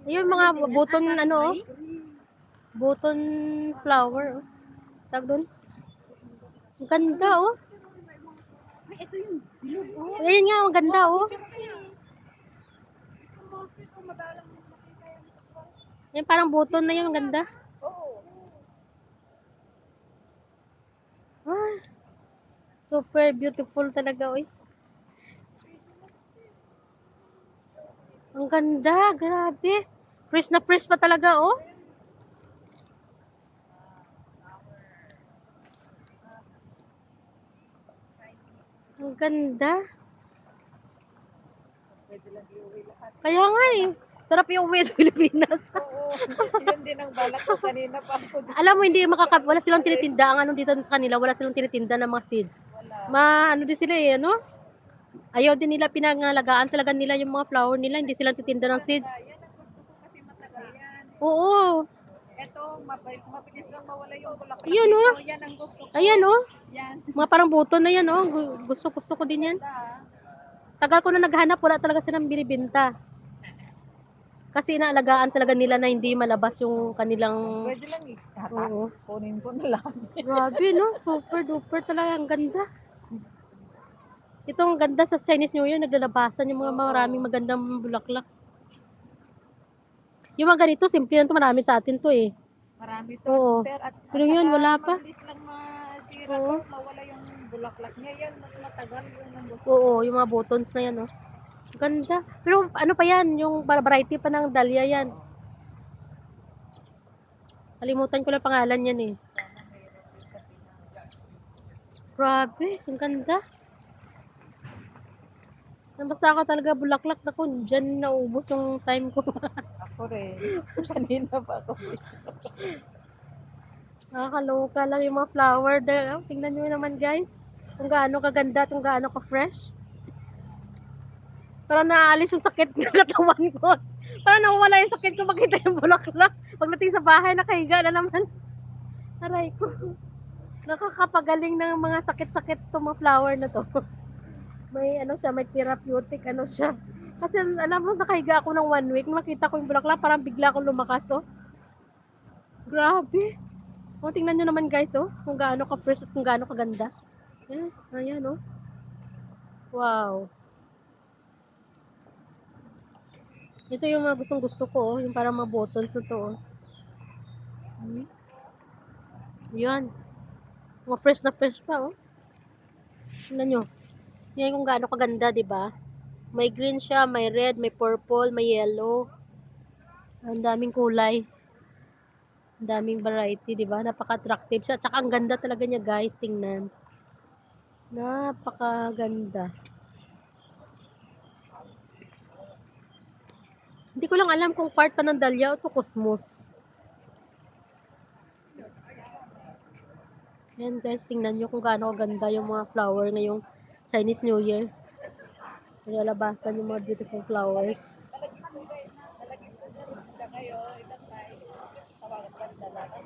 Ayun, mga button, ano, oh. Button flower, oh. Tag doon. Ang ganda, oh. Ay, ito yung bilog. Oh. Ayun nga, ang ganda, oh. Yan, parang button na yun, ang ganda. Oo. Ah, super beautiful talaga, oy. Ang ganda, grabe. Fresh na fresh pa talaga, oh. Ang ganda. Pwede lang iuwi lahat. Kaya nga eh. Sarap yung uwi sa Pilipinas. Oo. Yun din ang balak ko kanina pa ako. Alam mo, hindi wala silang tinitinda. Ang ano dito sa kanila, wala silang tinitinda ng mga seeds. Wala. Ano din sila eh, ano? Ayaw din nila pinangalagaan talaga nila yung mga flower nila. Hindi sila titinda ng seeds. Yan ang gusto ko kasi matagal yan. Oo. Ito, mabilis lang mawala yung bulaklak. Ayan, oh. Ito, yan ang gusto ko. Ayan, oh. Yan. Mga parang buto na yan, oh. Gusto ko din yan. Tagal ko na naghanap, wala talaga silang binibenta. Kasi inaalagaan talaga nila na hindi malabas yung kanilang... Pwede lang ihata. Oo. Kunin ko na lang. Grabe, no? Super duper talaga. Ang ganda. Ito ang ganda sa Chinese New Year. Naglalabasan yung mga maraming magandang bulaklak. Yung mga ganito, simple lang to. Marami sa atin to eh. Marami to. Oo. Pero yun, wala pa. Mabilis lang masira Oo. to. Mawala yung bulaklak niya. Yan, mas matagal yung gusto. Oo, yung mga buttons na yan, oh. Ganda. Pero ano pa yan? Yung variety pa ng dahlia yan. Kalimutan ko lang pangalan yan eh. Grabe, ang ganda. Nabasa ako talaga bulaklak na ko. Diyan naubos yung time ko. Ako rin. Kanina pa ako. Nakakaloka lang yung mga flower. Tingnan nyo naman guys. Kung gaano kaganda, kung gaano ka-fresh. Parang naaalis yung sakit ng katawan ko. Parang nawawala yung sakit ko makita yung bulaklak. Pagdating sa bahay, nakahiga na naman. Aray ko. Nakakapagaling ng mga sakit-sakit itong mga flower na to. May ano siya, may therapeutic ano siya. Kasi alam mo, nakahiga ako ng 1 week. Nakita ko yung bulaklak, parang bigla akong lumakas, oh. Grabe. O, tingnan nyo naman guys, oh. Kung gaano ka-fresh at kung gaano kaganda. Ayan, oh. Wow. Ito yung mga gustong gusto ko, oh. Yung parang mga bottles na to, oh. Yan. Mga fresh na fresh pa, oh. Tingnan nyo. Yan kung gaano kaganda, di ba? May green siya, may red, may purple, may yellow. Ang daming kulay. Ang daming variety, di ba? Napaka-attractive siya. Tsaka ang ganda talaga niya, guys. Tingnan. Napakaganda. Hindi ko lang alam kung part pa ng dahlia o to cosmos. Yan guys, tingnan nyo kung gaano kaganda yung mga flower ngayong Chinese New Year. Nilalabasan yung mga beautiful flowers.